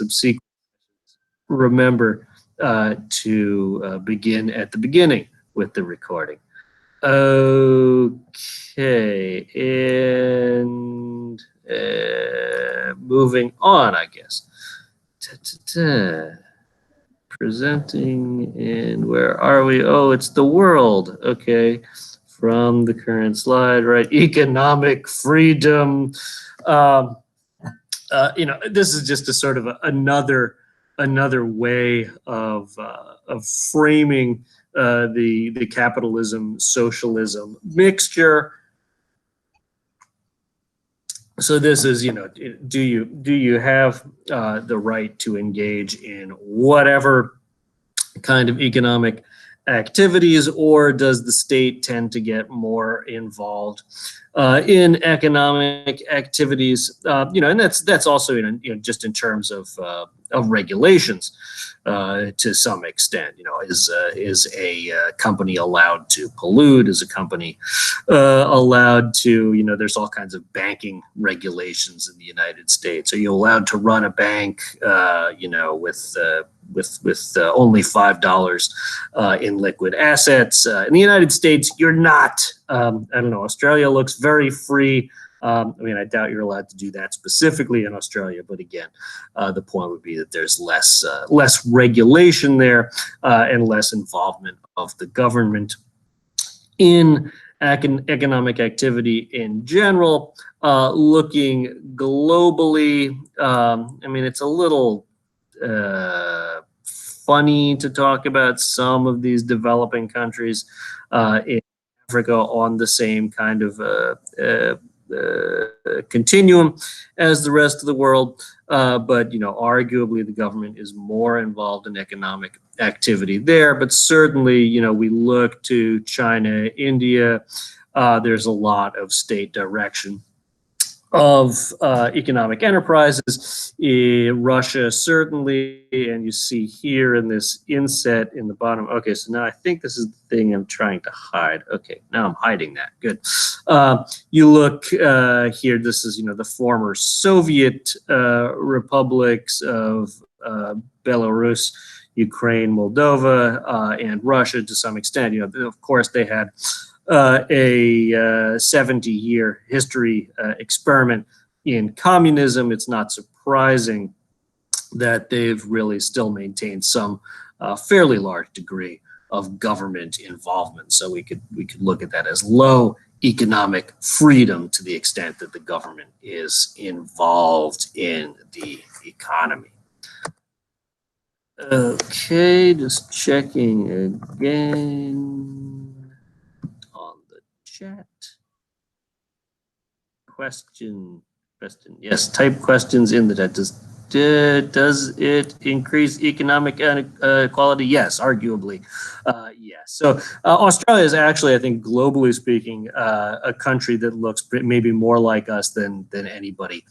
subsequent, remember to begin at the beginning with the recording. Okay, and moving on, I guess. Presenting, and where are we? Oh, it's the world. Okay, from the current slide, right? Economic freedom. This is just a sort of another way of framing the capitalism socialism mixture. So this is, do you have the right to engage in whatever kind of economic activities, or does the state tend to get more involved in economic activities? And that's also just in terms of regulations to some extent. Is a company allowed to pollute? Is a company allowed to? There's all kinds of banking regulations in the United States. Are you allowed to run a bank? With only $5 in liquid assets. In the United States, you're not. I don't know. Australia looks very free. I doubt you're allowed to do that specifically in Australia. But again, the point would be that there's less regulation there and less involvement of the government in economic activity in general. Looking globally, it's a little funny to talk about some of these developing countries in Africa on the same kind of continuum as the rest of the world, but arguably the government is more involved in economic activity there. But certainly, we look to China, India. There's a lot of state direction of economic enterprises. Russia certainly, and you see here in this inset in the bottom. Okay, so now I think this is the thing I'm trying to hide. Okay, now I'm hiding that. Good. You look here. This is the former Soviet republics of Belarus, Ukraine, Moldova, and Russia to some extent. Of course, they had a 70-year history experiment in communism. It's not surprising that they've really still maintained some fairly large degree of government involvement. So we could look at that as low economic freedom to the extent that the government is involved in the economy. Okay, just checking again. Chat. Question. Yes, type questions in the chat. Does it increase economic inequality? Yes, arguably. Yes. So Australia is actually, I think, globally speaking, a country that looks maybe more like us than anybody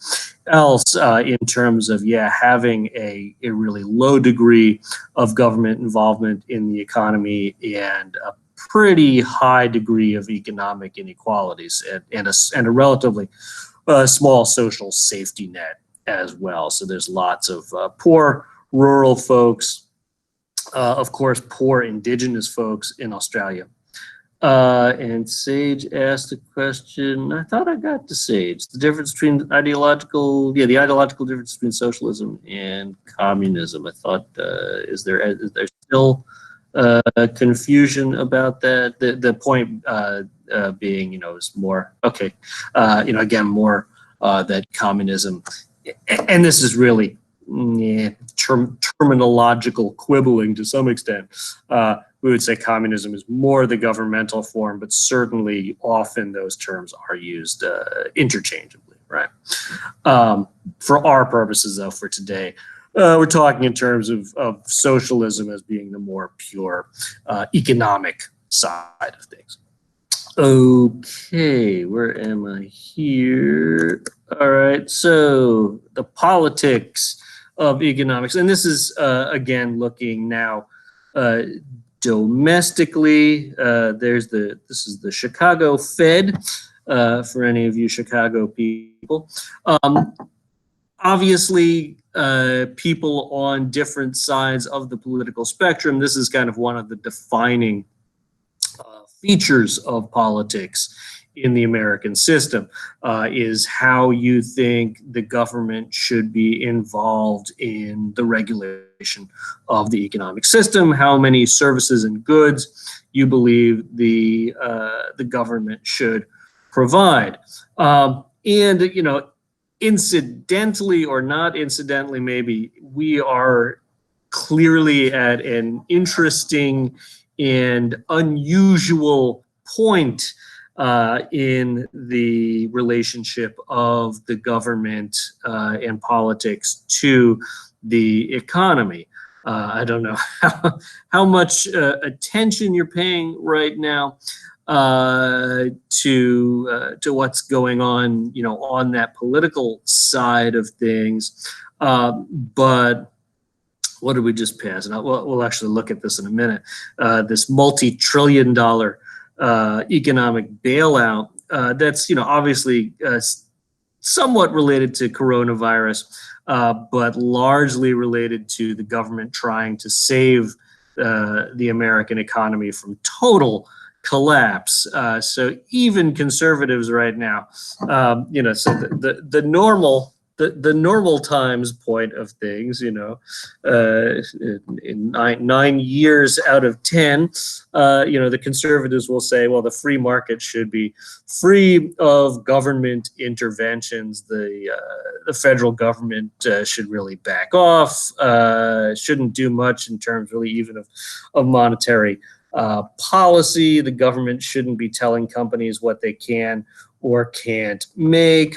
else in terms of having a really low degree of government involvement in the economy and a pretty high degree of economic inequalities and a relatively small social safety net as well. So there's lots of poor rural folks, of course, poor indigenous folks in Australia. And Sage asked a question. I thought I got to Sage. The difference between the ideological difference between socialism and communism. I thought, is there still confusion about that? The point being, is more okay. Again, more that communism, and this is really terminological quibbling to some extent. We would say communism is more the governmental form, but certainly often those terms are used interchangeably, right? For our purposes, though, for today, we're talking in terms of socialism as being the more pure economic side of things. Okay, where am I here? All right, so the politics of economics, and this is again looking now domestically. This is the Chicago Fed for any of you Chicago people. obviously, people on different sides of the political spectrum, this is kind of one of the defining features of politics in the American system, is how you think the government should be involved in the regulation of the economic system, how many services and goods you believe the government should provide. And, you know, incidentally or not incidentally, maybe, we are clearly at an interesting and unusual point in the relationship of the government and politics to the economy. I don't know how much attention you're paying right now to what's going on, you know, on that political side of things, but what did we just pass? And we'll actually look at this in a minute. This multi-trillion-dollar economic bailout that's, you know, obviously somewhat related to coronavirus, but largely related to the government trying to save the American economy from total collapse. So even conservatives right now, you know, so the normal. The normal times point of things, you know, in 9 years out of 10, you know, the conservatives will say, well, the free market should be free of government interventions. The federal government should really back off, shouldn't do much in terms really even of monetary policy. The government shouldn't be telling companies what they can or can't make.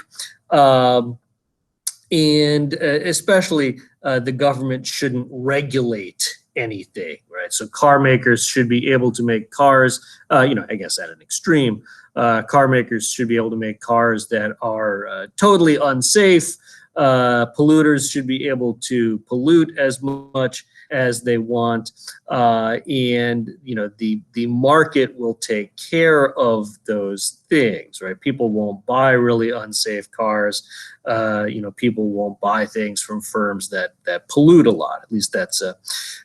And especially the government shouldn't regulate anything, right? So car makers should be able to make cars, you know, I guess at an extreme, car makers should be able to make cars that are totally unsafe. Polluters should be able to pollute as much as they want, and you know, the market will take care of those things, right? People won't buy really unsafe cars. You know, people won't buy things from firms that pollute a lot. At least that's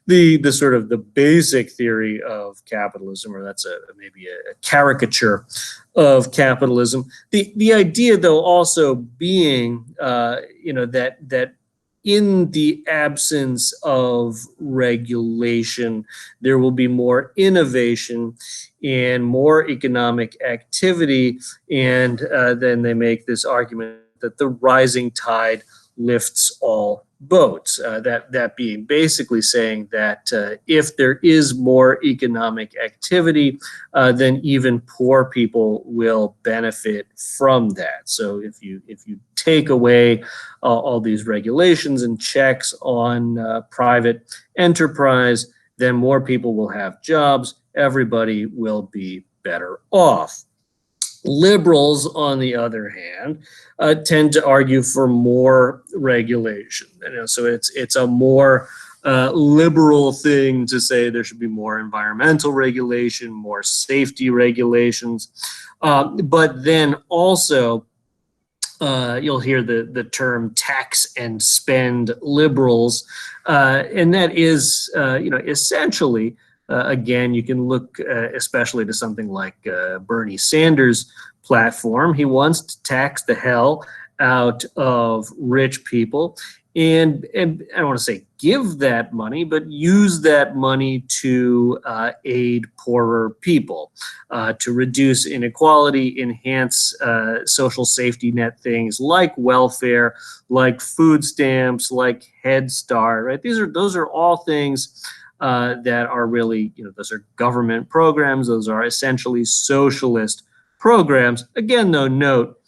the sort of the basic theory of capitalism, or that's maybe a caricature of capitalism. The idea, though, also being, you know, that in the absence of regulation, there will be more innovation and more economic activity. And then they make this argument that the rising tide lifts all boats. That being basically saying that if there is more economic activity, then even poor people will benefit from that. So if you take away all these regulations and checks on private enterprise, then more people will have jobs. Everybody will be better off. Liberals, on the other hand, tend to argue for more regulation. You know, so it's a more liberal thing to say there should be more environmental regulation, more safety regulations, but then also you'll hear the term tax and spend liberals, and that is, you know, essentially. Again, you can look especially to something like Bernie Sanders' platform. He wants to tax the hell out of rich people, and I don't want to say give that money, but use that money to aid poorer people, to reduce inequality, enhance social safety net things like welfare, like food stamps, like Head Start. Right? Those are all things that are really, you know, those are government programs. Those are essentially socialist programs. Again, though, note,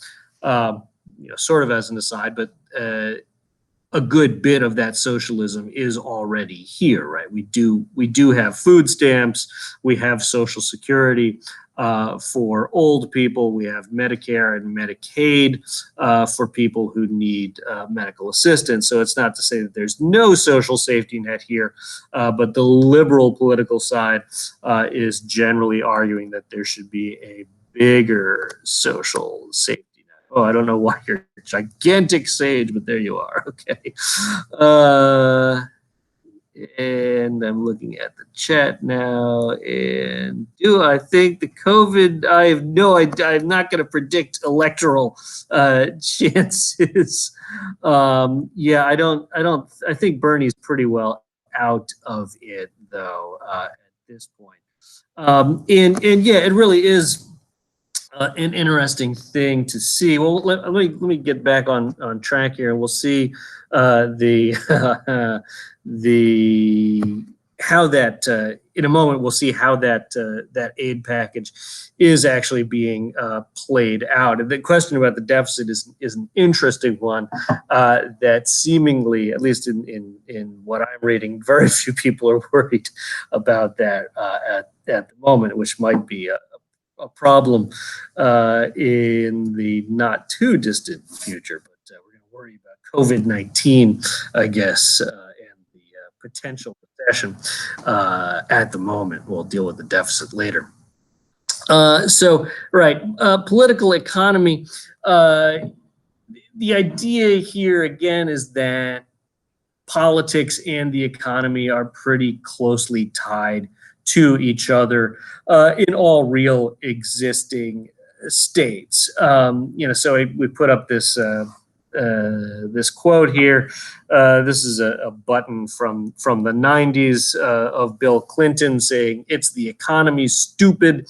you know, sort of as an aside, but a good bit of that socialism is already here, right? We do have food stamps. We have Social Security for old people. We have Medicare and Medicaid for people who need medical assistance. So it's not to say that there's no social safety net here, but the liberal political side is generally arguing that there should be a bigger social safety net. Oh, I don't know why you're a gigantic sage, but there you are. Okay. And I'm looking at the chat now. And do I think the COVID? I have no idea. I'm not going to predict electoral chances. Yeah, I don't. I think Bernie's pretty well out of it though at this point. And yeah, it really is an interesting thing to see. Well, let me get back on track here, and we'll see the the how that in a moment we'll see how that that aid package is actually being played out. And the question about the deficit is an interesting one that seemingly, at least in what I'm reading, very few people are worried about that at the moment, which might be a problem in the not too distant future. But we're going to worry about COVID-19, I guess, and the potential recession at the moment. We'll deal with the deficit later. Political economy. The idea here again is that politics and the economy are pretty closely tied to each other in all real existing states. So we put up this this quote here. This is a button from the 90s of Bill Clinton saying, "It's the economy, stupid."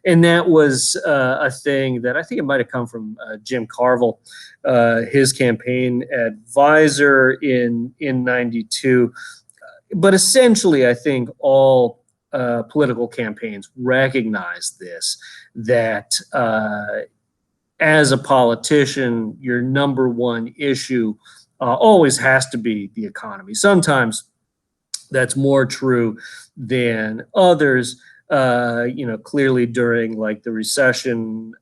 And that was a thing that I think it might have come from Jim Carville, his campaign advisor in 92. But essentially, I think all political campaigns recognize this, that as a politician, your number one issue always has to be the economy. Sometimes that's more true than others. Clearly during like the recession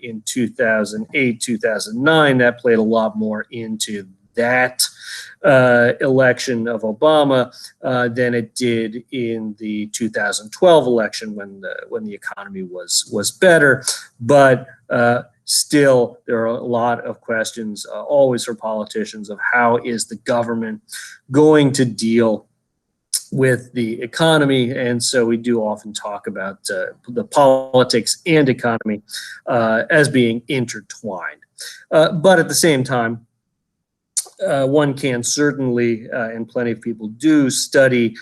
in 2008, 2009, that played a lot more into that election of Obama than it did in the 2012 election when the economy was better. But still, there are a lot of questions always for politicians of how is the government going to deal with the economy. And so we do often talk about the politics and economy as being intertwined. But at the same time, one can certainly, and plenty of people do, study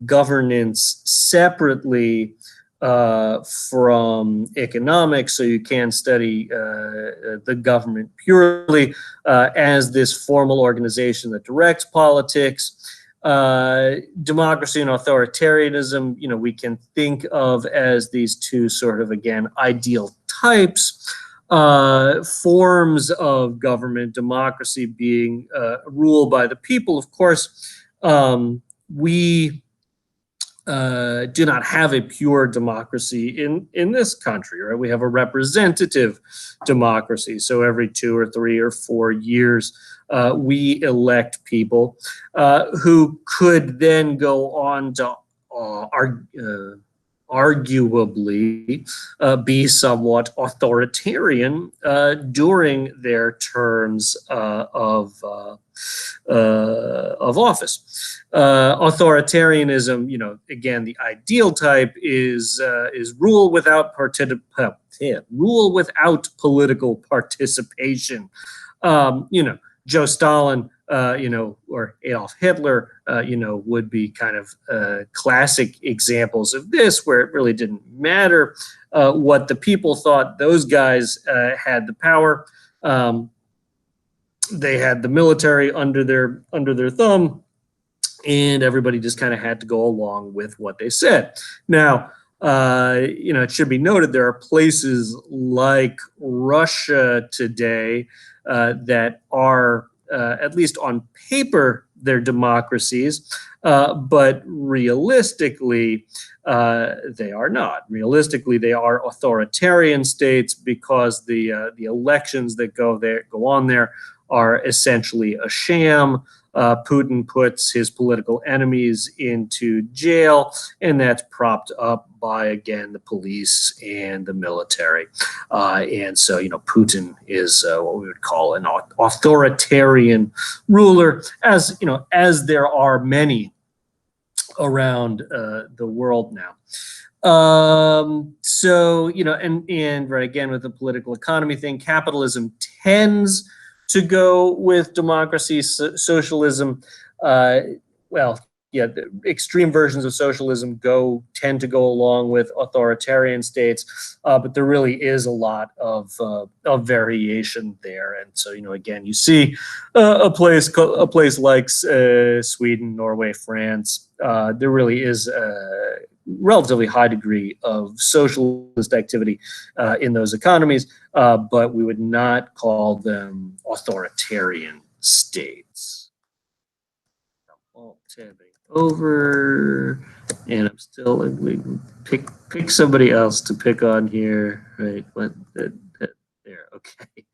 governance separately from economics. So you can study the government purely as this formal organization that directs politics. Democracy and authoritarianism, we can think of as these two sort of, again, ideal types, forms of government. Democracy being ruled by the people. Of course, we do not have a pure democracy in this country, right? We have a representative democracy. So every 2 or 3 or 4 years, we elect people who could then go on to arguably be somewhat authoritarian during their terms of office. Authoritarianism, again, the ideal type is rule without political participation. Joe Stalin, or Adolf Hitler, would be kind of classic examples of this, where it really didn't matter what the people thought. Those guys had the power. They had the military under their thumb, and everybody just kind of had to go along with what they said. Now, it should be noted there are places like Russia today that are, at least on paper, they're democracies, but realistically, they are not. Realistically, they are authoritarian states because the elections that go on there are essentially a sham. Putin puts his political enemies into jail, and that's propped up by, again, the police and the military. And so, Putin is what we would call an authoritarian ruler, as there are many around the world now. So, and right, again, with the political economy thing, capitalism tends to go with democracy. Socialism, well, yeah, the extreme versions of socialism tend to go along with authoritarian states, but there really is a lot of variation there. And so, again, you see a place like Sweden, Norway, France. There really is a relatively high degree of socialist activity in those economies, but we would not call them authoritarian states. Alt tabbing over, and I'm still we pick somebody else to pick on here, right? What there? Okay,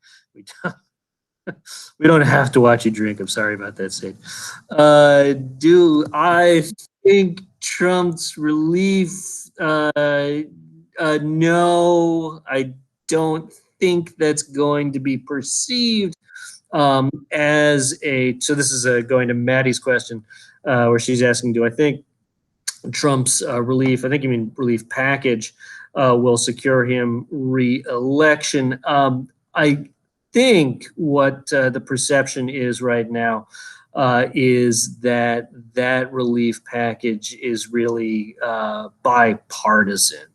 we don't have to watch you drink. I'm sorry about that, Sage. Do I think Trump's relief? No, I don't think that's going to be perceived as a. So this is going to Maddie's question, where she's asking, do I think Trump's relief, I think you mean relief package, will secure him re-election? I think what the perception is right now is that relief package is really bipartisan,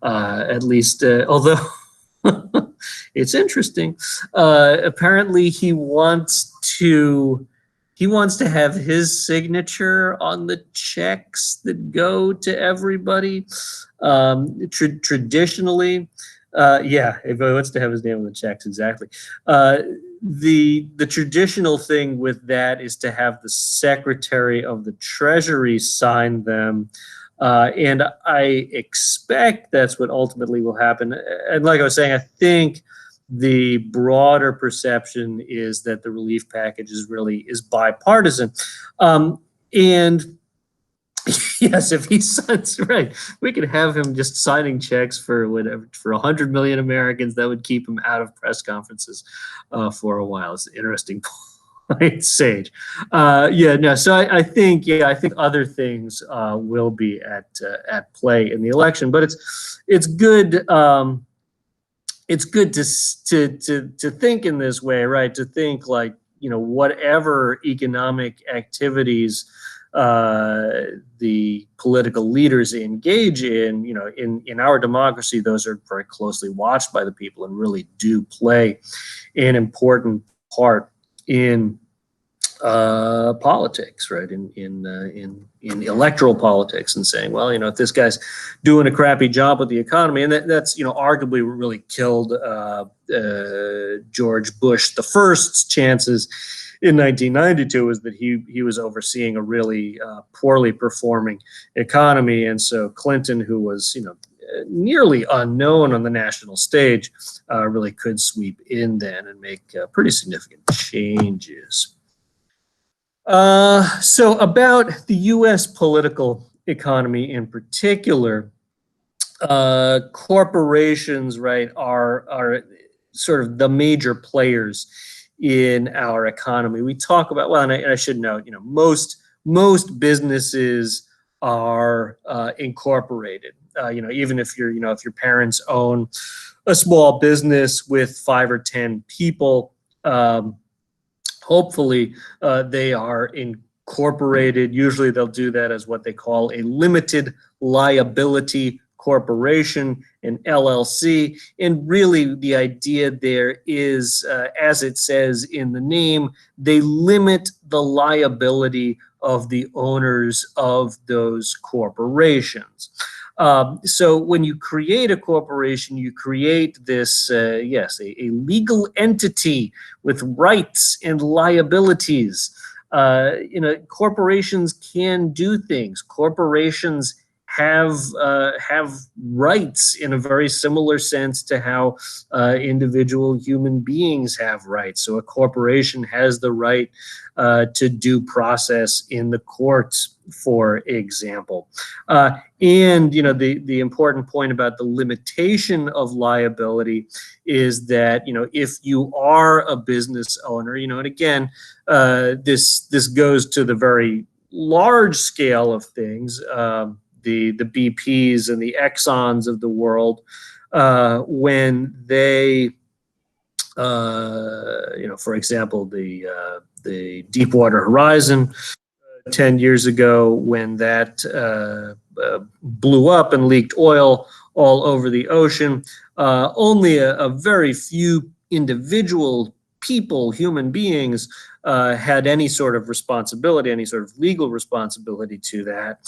at least, although it's interesting. Apparently he wants to have his signature on the checks that go to everybody. Traditionally, yeah, if he wants to have his name on the checks, exactly. The traditional thing with that is to have the Secretary of the Treasury sign them. And I expect that's what ultimately will happen. And like I was saying, I think the broader perception is that the relief package is bipartisan. And yes, if he signs, right, we could have him just signing checks for whatever, for 100 million Americans. That would keep him out of press conferences for a while. It's an interesting point, Sage. Yeah, no. So I think other things will be at play in the election, but it's good. It's good to think in this way, right? To think like, whatever economic activities the political leaders engage in, in our democracy, those are very closely watched by the people and really do play an important part in politics, right? In electoral politics, and saying, well, if this guy's doing a crappy job with the economy, and that's arguably what really killed George Bush the First's chances in 1992, was that he was overseeing a really poorly performing economy, and so Clinton, who was nearly unknown on the national stage, really could sweep in then and make pretty significant changes. So about the U.S. political economy in particular, corporations, right, are sort of the major players in our economy. We talk about, well, and I should note, most businesses are incorporated. Even if if your parents own a small business with 5 or 10 people, hopefully they are incorporated. Usually they'll do that as what they call a limited liability corporation, an LLC. And really the idea there is, as it says in the name, they limit the liability of the owners of those corporations. So when you create a corporation, you create this, yes, a legal entity with rights and liabilities. Corporations can do things. Corporations have rights in a very similar sense to how individual human beings have rights. So a corporation has the right to due process in the courts, for example. And the important point about the limitation of liability is that if you are a business owner, and again, this goes to the very large scale of things, the BPs and the Exxons of the world, when they, for example, the Deepwater Horizon 10 years ago, when that blew up and leaked oil all over the ocean, only a very few individual people, human beings, had any sort of responsibility, any sort of legal responsibility to that.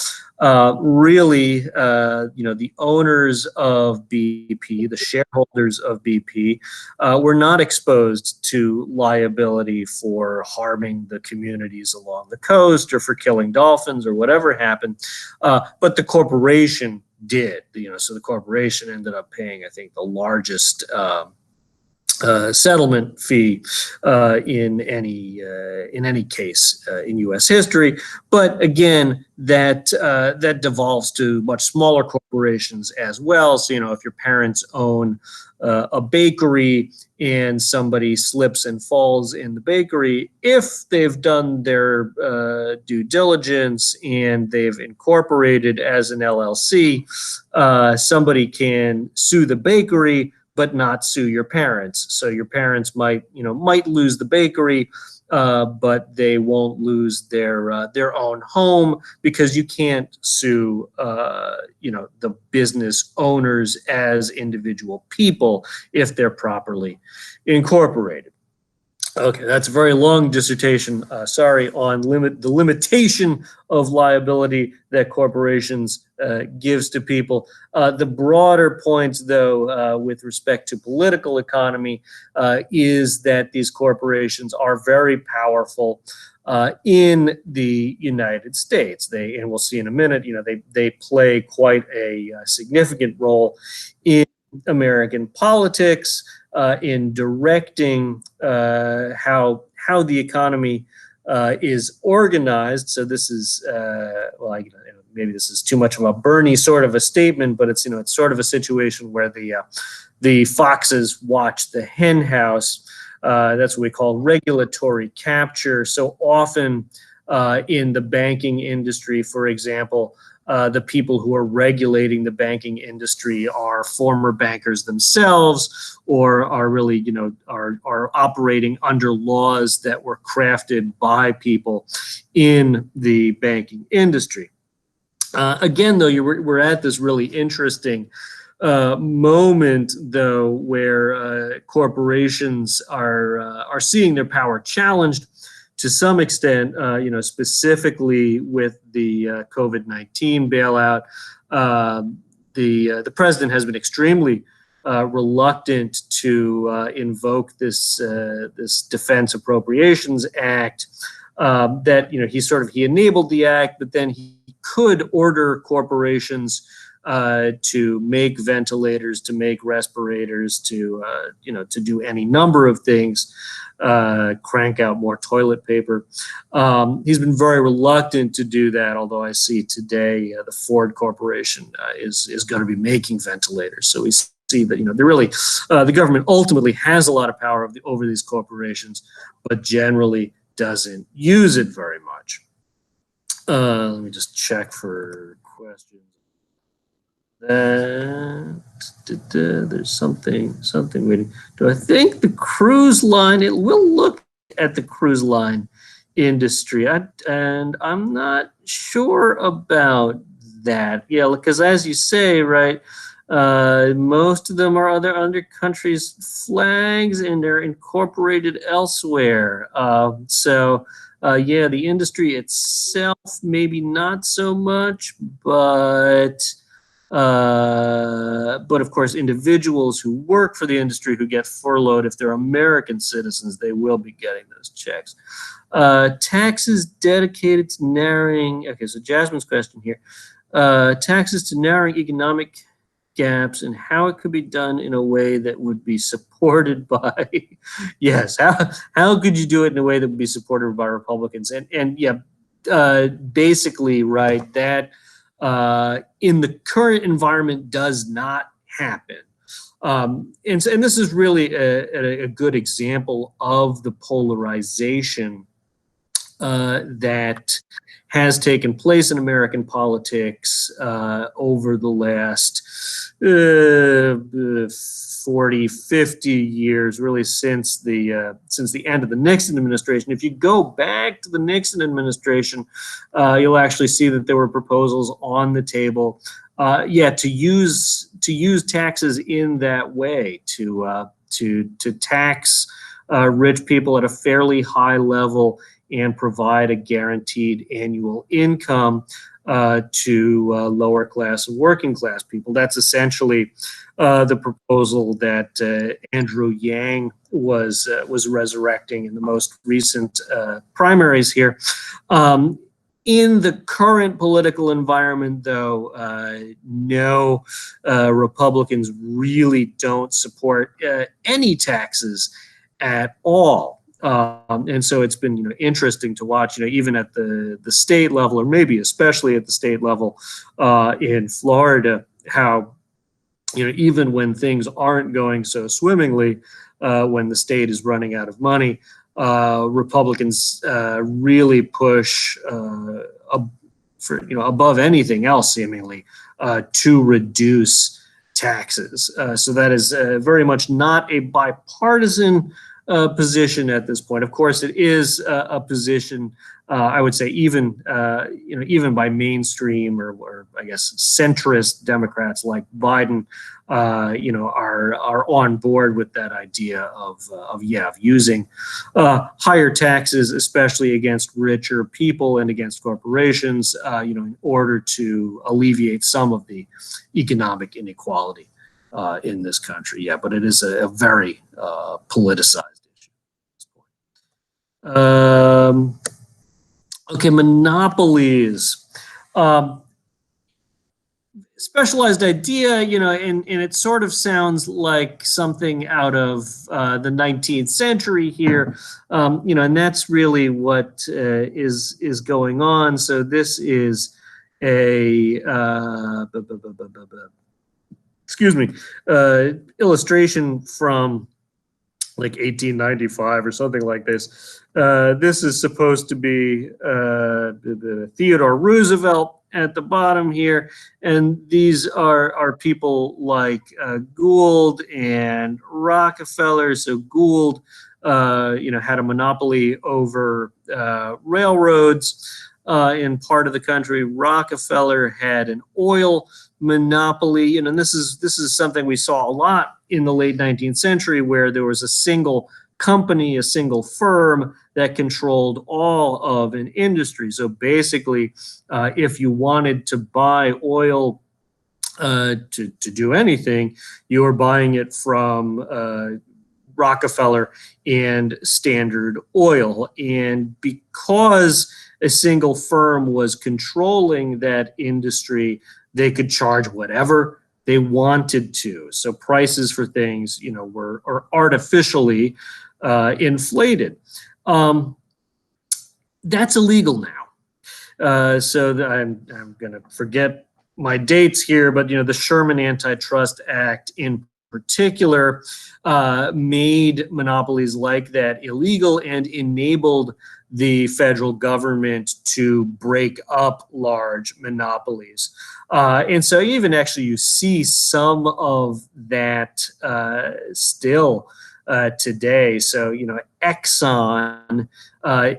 Really, the owners of BP, the shareholders of BP, were not exposed to liability for harming the communities along the coast or for killing dolphins or whatever happened. But the corporation did, so the corporation ended up paying, I think, the largest settlement fee in any case in U.S. history. But again, that devolves to much smaller corporations as well. So if your parents own a bakery and somebody slips and falls in the bakery, if they've done their due diligence and they've incorporated as an LLC, somebody can sue the bakery but not sue your parents. So your parents might lose the bakery, but they won't lose their own home, because you can't sue the business owners as individual people if they're properly incorporated. Okay, that's a very long dissertation, sorry, on the limitation of liability that corporations gives to people. The broader points, though, with respect to political economy, is that these corporations are very powerful in the United States. And we'll see in a minute, they play quite a significant role in American politics, in directing how the economy is organized. So this is maybe this is too much of a Bernie sort of a statement, but it's it's sort of a situation where the foxes watch the hen house. That's what we call regulatory capture. So often in the banking industry, for example, the people who are regulating the banking industry are former bankers themselves, or are really, are operating under laws that were crafted by people in the banking industry. Again, though, we're at this really interesting moment, though, where corporations are seeing their power challenged to some extent, specifically with the COVID-19 bailout. The president has been extremely reluctant to invoke this Defense Appropriations Act. That he enabled the act, but then he could order corporations to make ventilators, to make respirators, to do any number of things. Crank out more toilet paper. He's been very reluctant to do that, although I see today the Ford Corporation is going to be making ventilators. So we see that the government ultimately has a lot of power over these corporations, but generally doesn't use it very much. Let me just check for questions. There's something waiting. Do I think the cruise line? It will look at the cruise line industry, and I'm not sure about that. Yeah, because as you say, right, most of them are under countries' flags, and they're incorporated elsewhere. Yeah, the industry itself maybe not so much, but of course, individuals who work for the industry who get furloughed, if they're American citizens, they will be getting those checks. Taxes dedicated to narrowing. Okay, so Jasmine's question here. taxes to narrowing economic gaps and how it could be done in a way that would be supported by, yes, how could you do it in a way that would be supported by Republicans? And yeah, basically, right, that in the current environment does not happen. And this is really a good example of the polarization that has taken place in American politics over the last 40, 50 years, really since the end of the Nixon administration. If you go back to the Nixon administration, you'll actually see that there were proposals on the table, to use taxes in that way, to tax rich people at a fairly high level and provide a guaranteed annual income to lower class and working class people. That's essentially the proposal that Andrew Yang was resurrecting in the most recent primaries here. In the current political environment, though, no, Republicans really don't support any taxes at all. And so it's been, interesting to watch, even at the state level, or maybe especially at the state level in Florida, how, even when things aren't going so swimmingly, when the state is running out of money, Republicans really push for, above anything else, seemingly, to reduce taxes. So that is very much not a bipartisan position at this point. Of course, it is a position, I would say, even even by mainstream or I guess centrist Democrats like Biden, are on board with that idea of using higher taxes, especially against richer people and against corporations, in order to alleviate some of the economic inequality in this country. Yeah, but it is a very politicized issue at this point. Okay, monopolies. Specialized idea, and it sort of sounds like something out of the 19th century here, and that's really what is going on. So this is a illustration from like 1895 or something like this. This is supposed to be the Theodore Roosevelt at the bottom here, and these are people like Gould and Rockefeller. So Gould, had a monopoly over railroads in part of the country. Rockefeller had an oil monopoly, and this is something we saw a lot in the late 19th century, where there was a single company, a single firm that controlled all of an industry. So basically, if you wanted to buy oil to do anything, you were buying it from Rockefeller and Standard Oil. And because a single firm was controlling that industry, they could charge whatever they wanted to. So prices for things, were artificially inflated. That's illegal now. So I'm going to forget my dates here, but the Sherman Antitrust Act in particular made monopolies like that illegal and enabled the federal government to break up large monopolies. And so even actually you see some of that still today. So, Exxon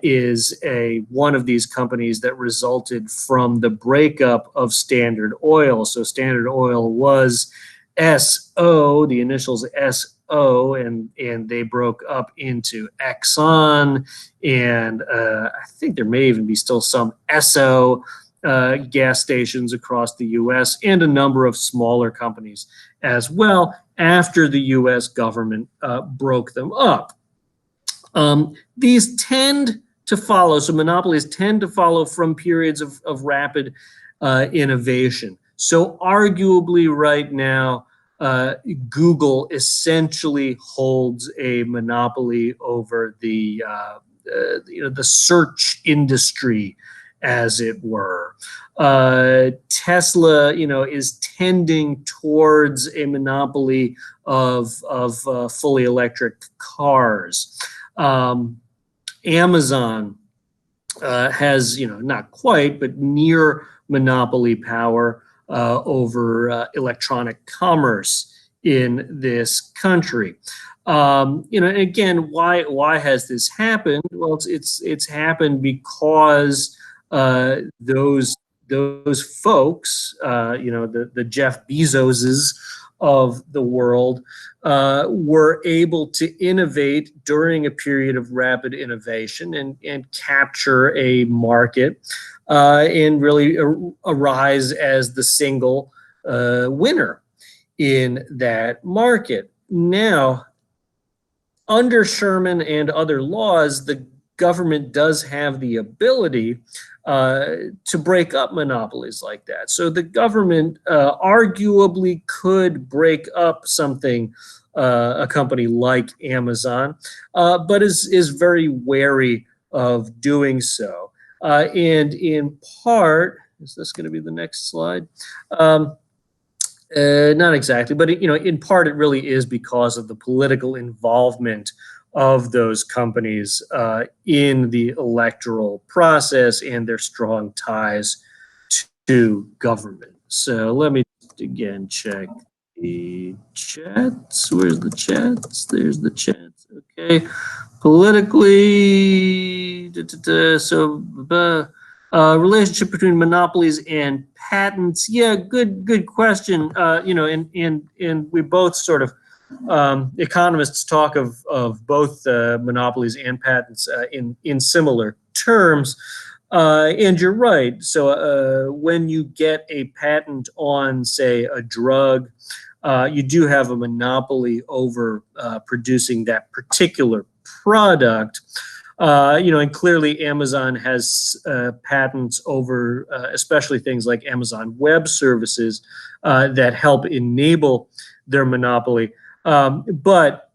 is one of these companies that resulted from the breakup of Standard Oil. So Standard Oil was SO, the initials SO, and they broke up into Exxon, and I think there may even be still some SO gas stations across the U.S. and a number of smaller companies as well after the U.S. government broke them up. These tend to follow. So monopolies tend to follow from periods of rapid innovation. So arguably right now, Google essentially holds a monopoly over the the search industry, as it were. Tesla, is tending towards a monopoly of fully electric cars. Amazon has, not quite, but near monopoly power over electronic commerce in this country. Again, why has this happened? Well, it's happened because those folks, the Jeff Bezoses of the world, were able to innovate during a period of rapid innovation and capture a market and really arise as the single winner in that market. Now, under Sherman and other laws, the government does have the ability to break up monopolies like that. So the government arguably could break up something, a company like Amazon, but is very wary of doing so. And in part, is this going to be the next slide? Not exactly, but in part, it really is because of the political involvement of those companies in the electoral process and their strong ties to government. So let me again check the chats. Where's the chats? There's the chats. Okay, politically, so. Relationship between monopolies and patents. Yeah, good question. And we both sort of economists talk of both monopolies and patents in similar terms. And you're right. So when you get a patent on, say, a drug, you do have a monopoly over producing that particular product. And clearly Amazon has patents over especially things like Amazon Web Services that help enable their monopoly. But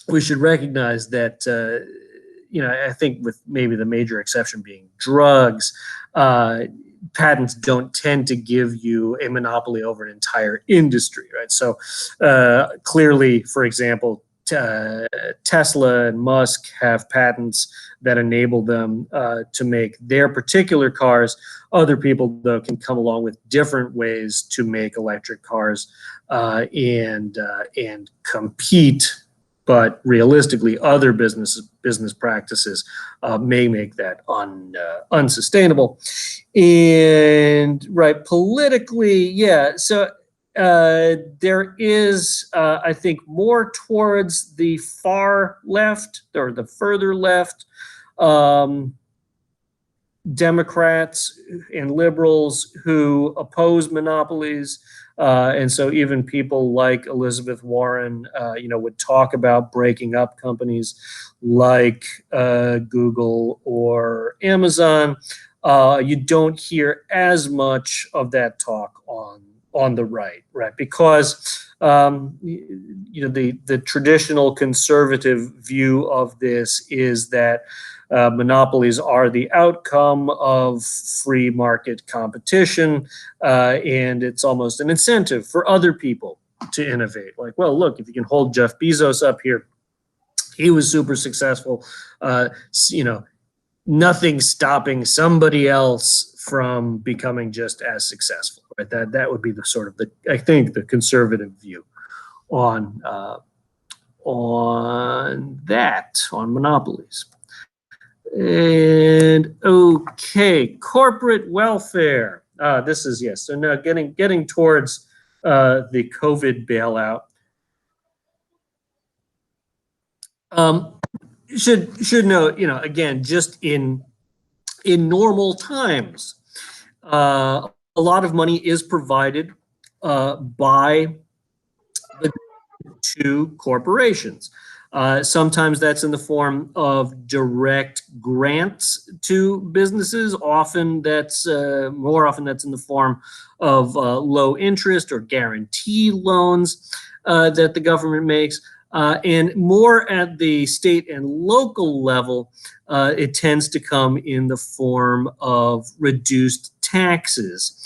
we should recognize that, I think with maybe the major exception being drugs, patents don't tend to give you a monopoly over an entire industry, right? So clearly, for example, Tesla and Musk have patents that enable them to make their particular cars. Other people, though, can come along with different ways to make electric cars and compete. But realistically, other business practices may make that unsustainable. And right, politically, yeah. So there is, I think, more towards the far left or the further left, Democrats and liberals who oppose monopolies. And so even people like Elizabeth Warren, would talk about breaking up companies like Google or Amazon. You don't hear as much of that talk on the right, because the traditional conservative view of this is that monopolies are the outcome of free market competition, and it's almost an incentive for other people to innovate. Like, well, look, if you can hold Jeff Bezos up here, he was super successful. Nothing stopping somebody else from becoming just as successful. Right? That would be the sort of I think the conservative view on monopolies. And okay, corporate welfare. This is, yes. So now getting towards the COVID bailout. Should note, again, just in normal times, a lot of money is provided by the two corporations. Sometimes that's in the form of direct grants to businesses. Often that's more often that's in the form of low interest or guarantee loans that the government makes. And more at the state and local level, it tends to come in the form of reduced taxes.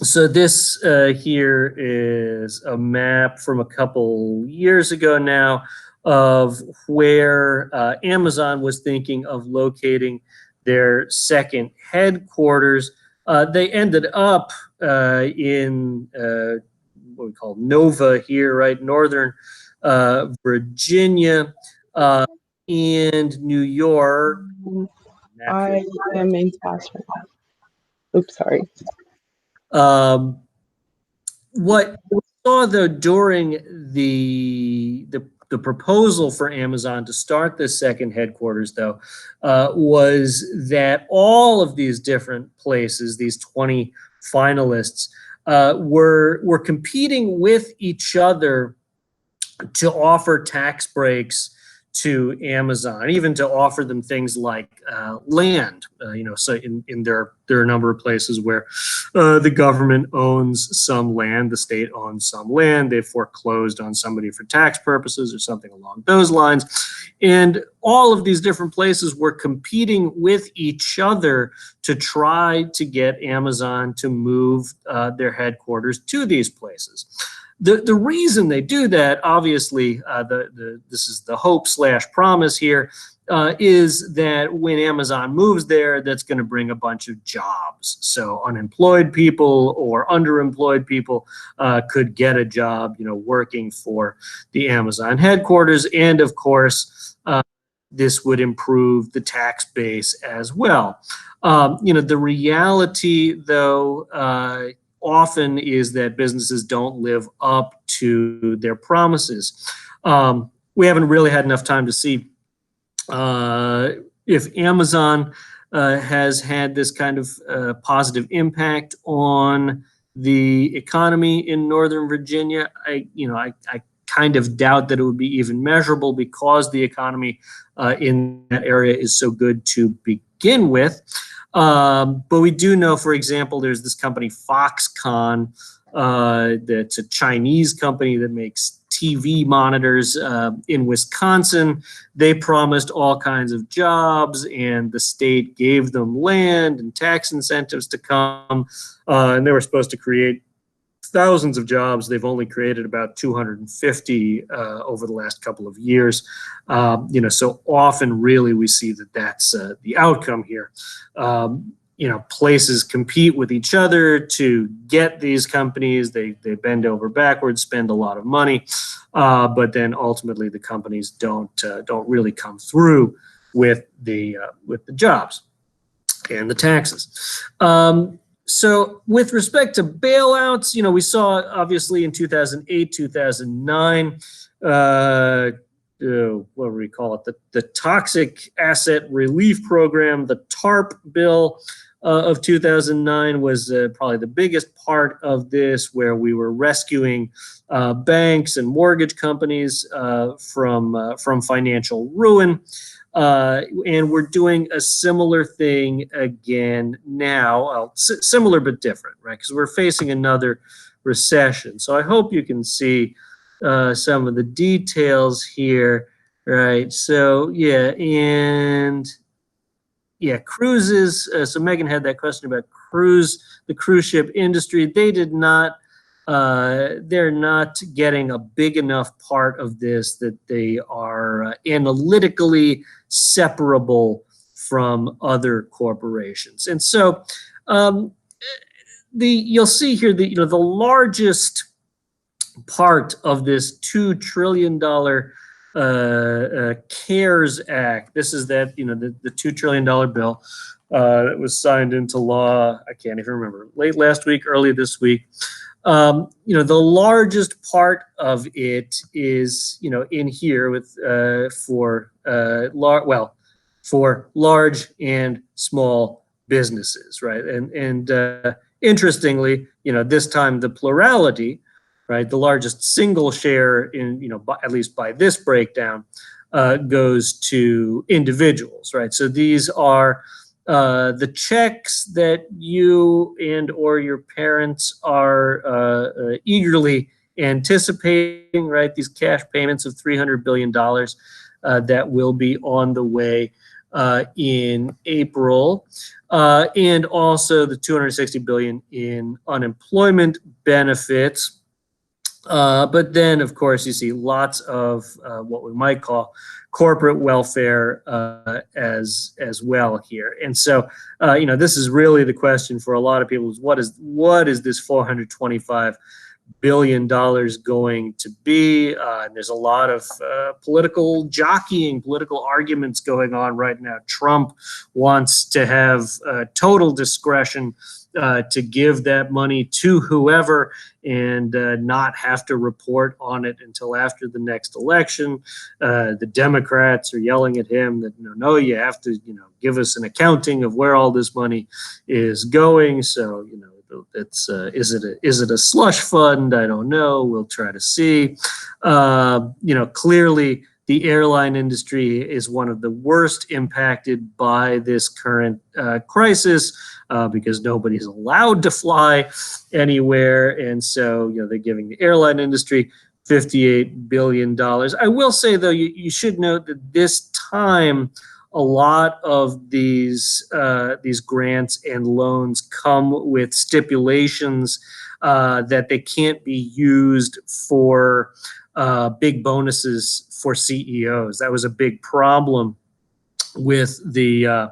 So this here is a map from a couple years ago now of where Amazon was thinking of locating their second headquarters. They ended up in what we call Nova here, right? Northern Virginia and New York. I am in task right now. Oops, sorry. What we saw though during the proposal for Amazon to start this second headquarters though was that all of these different places, these 20 finalists, were competing with each other to offer tax breaks to Amazon, even to offer them things like land. So there are a number of places where the government owns some land, the state owns some land, they've foreclosed on somebody for tax purposes or something along those lines. And all of these different places were competing with each other to try to get Amazon to move their headquarters to these places. The reason they do that, obviously, this is the hope/promise here, is that when Amazon moves there, that's going to bring a bunch of jobs. So unemployed people or underemployed people could get a job, working for the Amazon headquarters, and of course, this would improve the tax base as well. The reality, though, often is that businesses don't live up to their promises. We haven't really had enough time to see if Amazon has had this kind of positive impact on the economy in Northern Virginia. I kind of doubt that it would be even measurable because the economy in that area is so good to begin with. But we do know, for example, there's this company Foxconn that's a Chinese company that makes TV monitors in Wisconsin. They promised all kinds of jobs, and the state gave them land and tax incentives to come, and they were supposed to create thousands of jobs. They've only created about 250 over the last couple of years. So often really we see that that's the outcome here. Places compete with each other to get these companies. They bend over backwards, spend a lot of money, but then ultimately the companies don't really come through with the jobs and the taxes. So with respect to bailouts, we saw obviously in 2008, 2009, what do we call it? The Toxic Asset Relief Program, the TARP bill of 2009 was probably the biggest part of this, where we were rescuing banks and mortgage companies from financial ruin. And we're doing a similar thing again now, well, similar but different, right? Because we're facing another recession. So I hope you can see some of the details here, right? So cruises. So Megan had that question about the cruise ship industry. They did not. They're not getting a big enough part of this that they are analytically separable from other corporations. And so you'll see here that the largest part of this $2 trillion CARES Act. This is that the $2 trillion bill that was signed into law. I can't even remember, late last week, early this week. The largest part of it is, in here with for large and small businesses, right? And interestingly, this time the plurality right? The largest single share in, at least by this breakdown, goes to individuals, right? So these are the checks that you and or your parents are eagerly anticipating, right? These cash payments of $300 billion that will be on the way in April, and also the $260 billion in unemployment benefits. But then, of course, you see lots of what we might call corporate welfare as well here. And so, this is really the question for a lot of people: is what is this $425 billion going to be? And there's a lot of political jockeying, political arguments going on right now. Trump wants to have total discretion to give that money to whoever and not have to report on it until after the next election. The Democrats are yelling at him that, no, you have to, give us an accounting of where all this money is going. So, it's is it a slush fund? I don't know. We'll try to see. Clearly the airline industry is one of the worst impacted by this current crisis because nobody's allowed to fly anywhere, and so they're giving the airline industry $58 billion. I will say though, you should note that this time, a lot of these grants and loans come with stipulations that they can't be used for big bonuses for CEOs. That was a big problem with the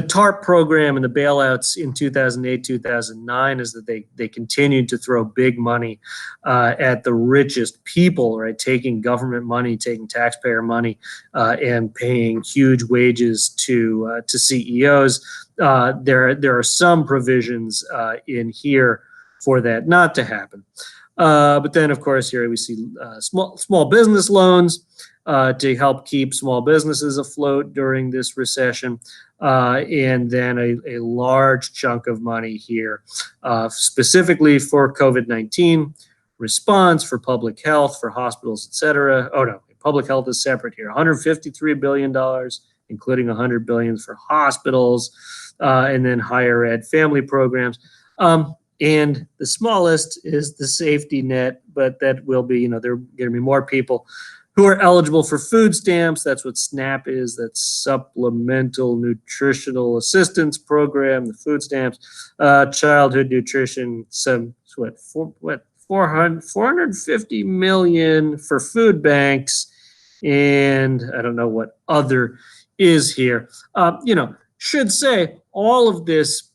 TARP program and the bailouts in 2008, 2009, is that they continued to throw big money at the richest people, right? Taking government money, taking taxpayer money, and paying huge wages to CEOs. There are some provisions in here for that not to happen. But then, of course, here we see small business loans to help keep small businesses afloat during this recession. And then a large chunk of money here specifically for COVID-19 response, for public health, for hospitals, et cetera. Oh, no, public health is separate here. $153 billion, including $100 billion for hospitals, and then higher ed family programs. And the smallest is the safety net, but that will be, there are going to be more people who are eligible for food stamps. That's what SNAP is. That's Supplemental Nutritional Assistance Program, the food stamps, childhood nutrition, 450 million for food banks, and I don't know what other is here. Should say all of this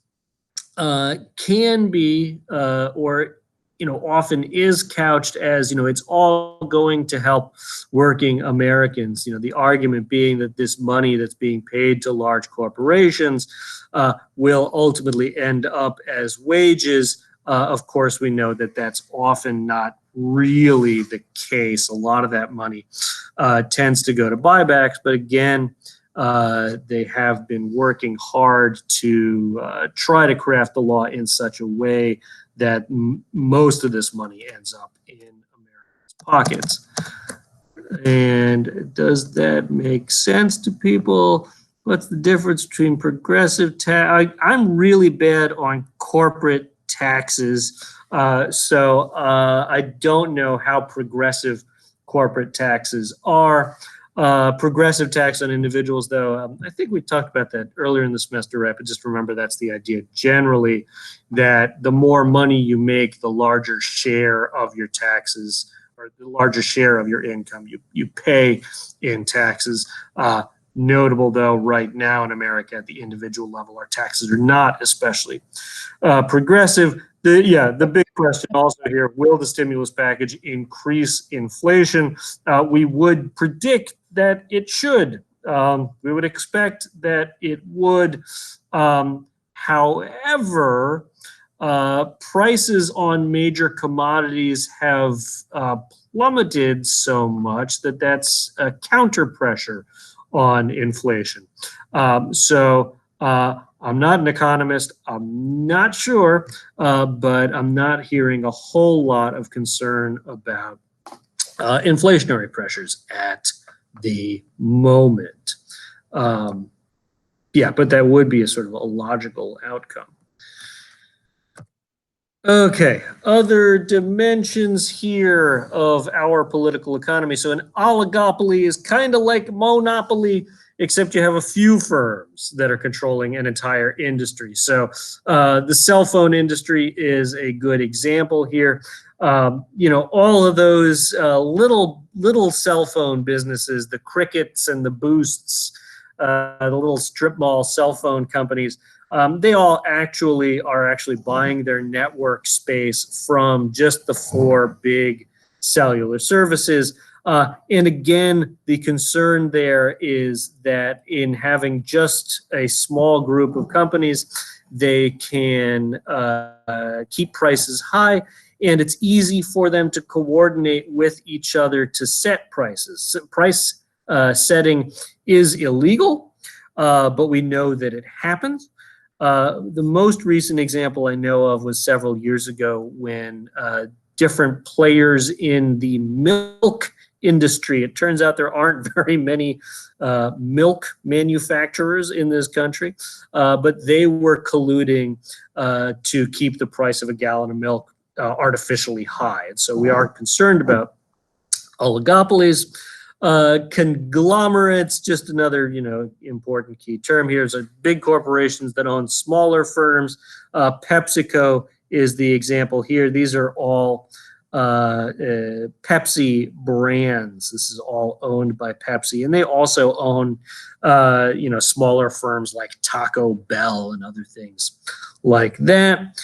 can be or often is couched as, it's all going to help working Americans. The argument being that this money that's being paid to large corporations will ultimately end up as wages. Of course, we know that that's often not really the case. A lot of that money tends to go to buybacks, but again, they have been working hard to try to craft the law in such a way that most of this money ends up in Americans' pockets. And does that make sense to people? What's the difference between progressive tax? I'm really bad on corporate taxes, so I don't know how progressive corporate taxes are. Progressive tax on individuals, though, I think we talked about that earlier in the semester, right? But just remember, that's the idea generally, that the more money you make, the larger share of your taxes, or the larger share of your income you pay in taxes. Notable, though, right now in America at the individual level, our taxes are not especially progressive. The big question also here, will the stimulus package increase inflation? We would predict that it should. We would expect that it would. However, prices on major commodities have plummeted so much that that's a counter pressure on inflation. So I'm not an economist. I'm not sure, but I'm not hearing a whole lot of concern about inflationary pressures at the moment. Yeah, but that would be a sort of a logical outcome. Okay, other dimensions here of our political economy. So an oligopoly is kind of like monopoly, except you have a few firms that are controlling an entire industry. So the cell phone industry is a good example here. All of those little cell phone businesses, the Crickets and the Boosts, the little strip mall cell phone companies, they all are actually buying their network space from just the four big cellular services. And again, the concern there is that in having just a small group of companies, they can keep prices high, and it's easy for them to coordinate with each other to set prices. So price setting is illegal, but we know that it happens. The most recent example I know of was several years ago when different players in the milk industry, it turns out there aren't very many milk manufacturers in this country, but they were colluding to keep the price of a gallon of milk artificially high. And so we are concerned about oligopolies. Conglomerates, just another, important key term here, is big corporations that own smaller firms. PepsiCo is the example here. These are all Pepsi brands. This is all owned by Pepsi, and they also own, smaller firms like Taco Bell and other things like that.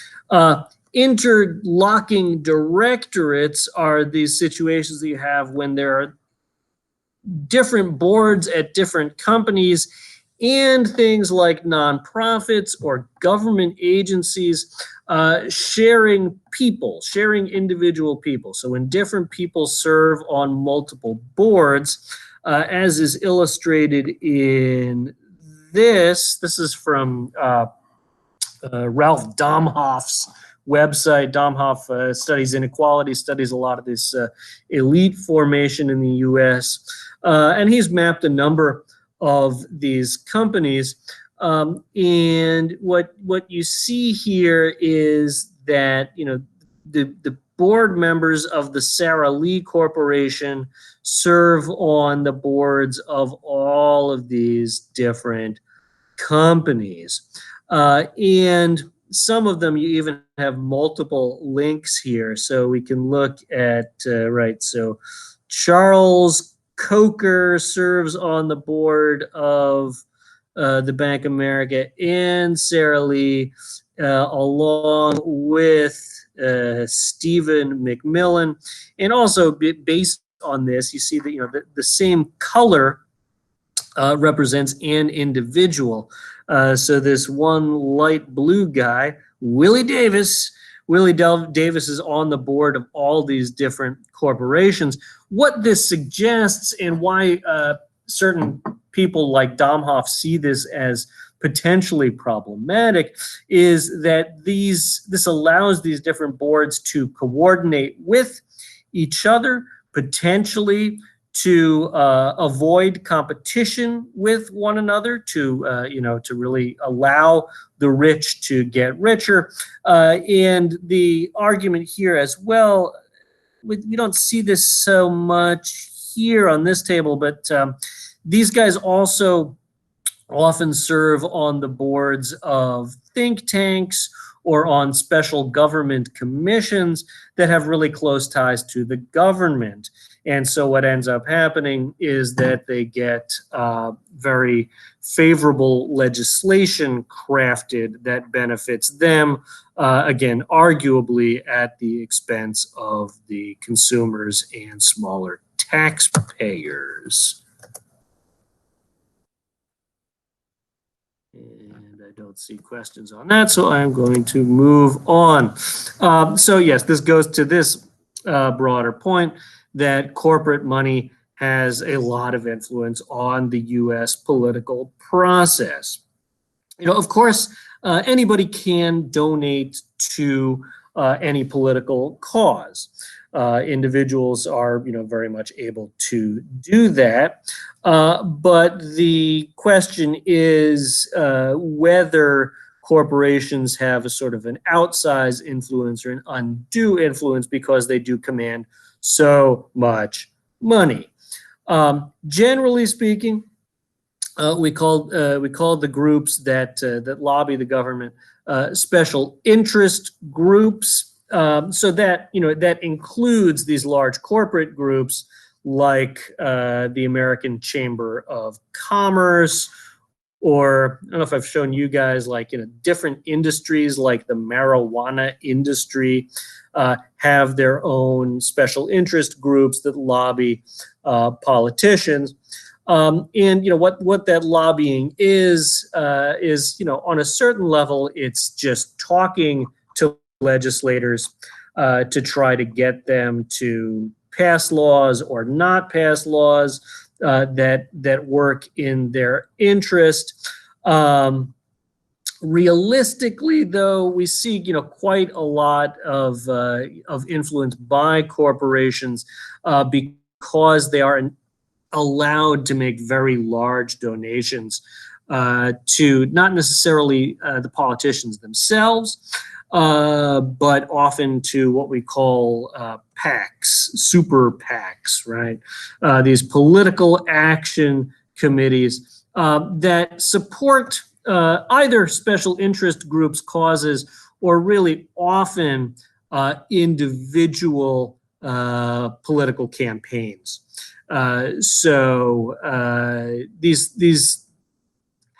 Interlocking directorates are these situations that you have when there are different boards at different companies and things like nonprofits or government agencies sharing individual people. So when different people serve on multiple boards, as is illustrated in this is from Ralph Domhoff's website. Domhoff studies inequality, studies a lot of this elite formation in the U.S., and he's mapped a number of these companies. And what you see here is that the board members of the Sara Lee Corporation serve on the boards of all of these different companies, and some of them you even have multiple links here. So we can look at so Charles Coker serves on the board of the Bank of America and Sara Lee, along with Stephen McMillan. And also based on this, you see that the same color represents an individual. So this one light blue guy, Willie Davis. Willie Davis is on the board of all these different corporations. What this suggests, and why certain people like Domhoff see this as potentially problematic, is that this allows these different boards to coordinate with each other, potentially to avoid competition with one another, to really allow the rich to get richer. And the argument here as well, we don't see this so much here on this table, but these guys also often serve on the boards of think tanks or on special government commissions that have really close ties to the government. And so what ends up happening is that they get very favorable legislation crafted that benefits them, again, arguably at the expense of the consumers and smaller taxpayers. And I don't see questions on that, so I'm going to move on. So yes, this goes to this broader point that corporate money has a lot of influence on the U.S. political process. Of course, anybody can donate to any political cause. Individuals are, very much able to do that. But the question is whether corporations have a sort of an outsized influence or an undue influence because they do command so much money. Generally speaking, we call the groups that lobby the government special interest groups. So that that includes these large corporate groups like the American Chamber of Commerce, or I don't know if I've shown you guys, like different industries like the marijuana industry have their own special interest groups that lobby politicians. And what that lobbying is on a certain level, it's just talking to legislators to try to get them to pass laws or not pass laws that work in their interest. Realistically, though, we see quite a lot of influence by corporations because they are allowed to make very large donations to not necessarily the politicians themselves, but often to what we call PACs, super PACs, right? These political action committees that support either special interest groups' causes or really often individual political campaigns. So these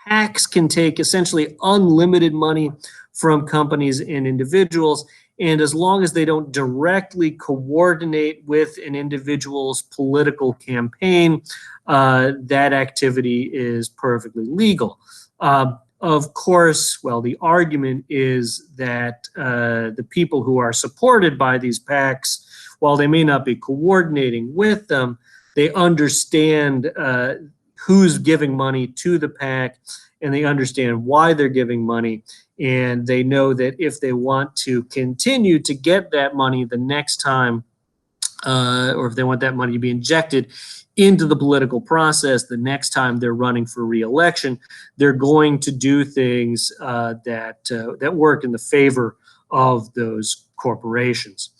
PACs can take essentially unlimited money from companies and individuals, and as long as they don't directly coordinate with an individual's political campaign, that activity is perfectly legal. Of course, well, the argument is that the people who are supported by these PACs, while they may not be coordinating with them, they understand who's giving money to the PAC, and they understand why they're giving money, and they know that if they want to continue to get that money the next time, or if they want that money to be injected into the political process the next time they're running for re-election, they're going to do things that work in the favor of those corporations.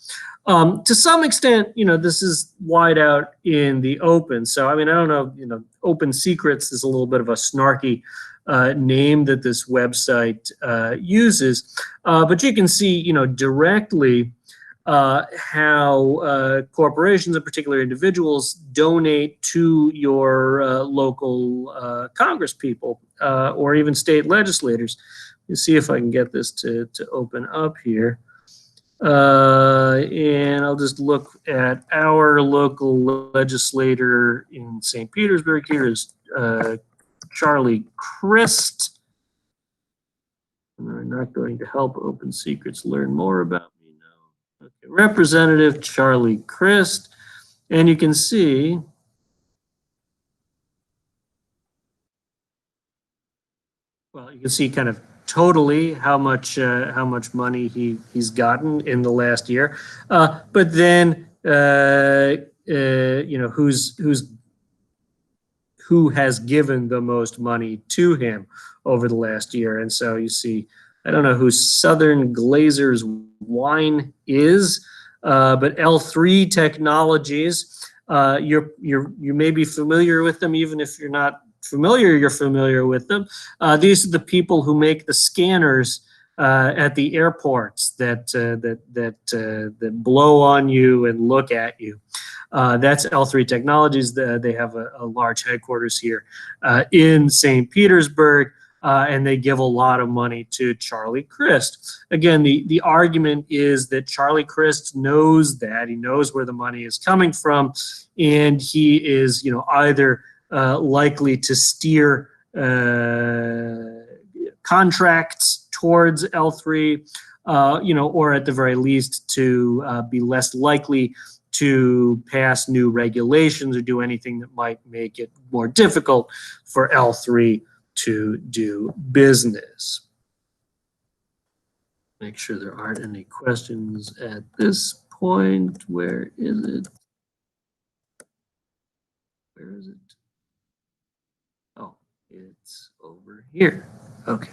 To some extent, this is wide out in the open. So, I mean, I don't know, Open Secrets is a little bit of a snarky name that this website uses, but you can see, directly how corporations, in particular individuals, donate to your local Congress people or even state legislators. Let's see if I can get this to open up here. And I'll just look at our local legislator in St. Petersburg. Here is Charlie Crist. I'm not going to help Open Secrets learn more about me now. Okay, Representative Charlie Crist, and you can see kind of totally how much money he's gotten in the last year, but then who has given the most money to him over the last year. And so you see, I don't know who Southern Glazers Wine is, but L3 Technologies, you may be familiar with them. Even if you're not familiar, you're familiar with them. These are the people who make the scanners at the airports that blow on you and look at you. That's L3 Technologies. They have a large headquarters here in St. Petersburg, and they give a lot of money to Charlie Crist. Again, the argument is that Charlie Crist knows that. He knows where the money is coming from, and he is, either likely to steer contracts towards L3, or at the very least to be less likely to pass new regulations or do anything that might make it more difficult for L3 to do business. Make sure there aren't any questions at this point. Where is it? Where is it? Oh, it's over here. Okay.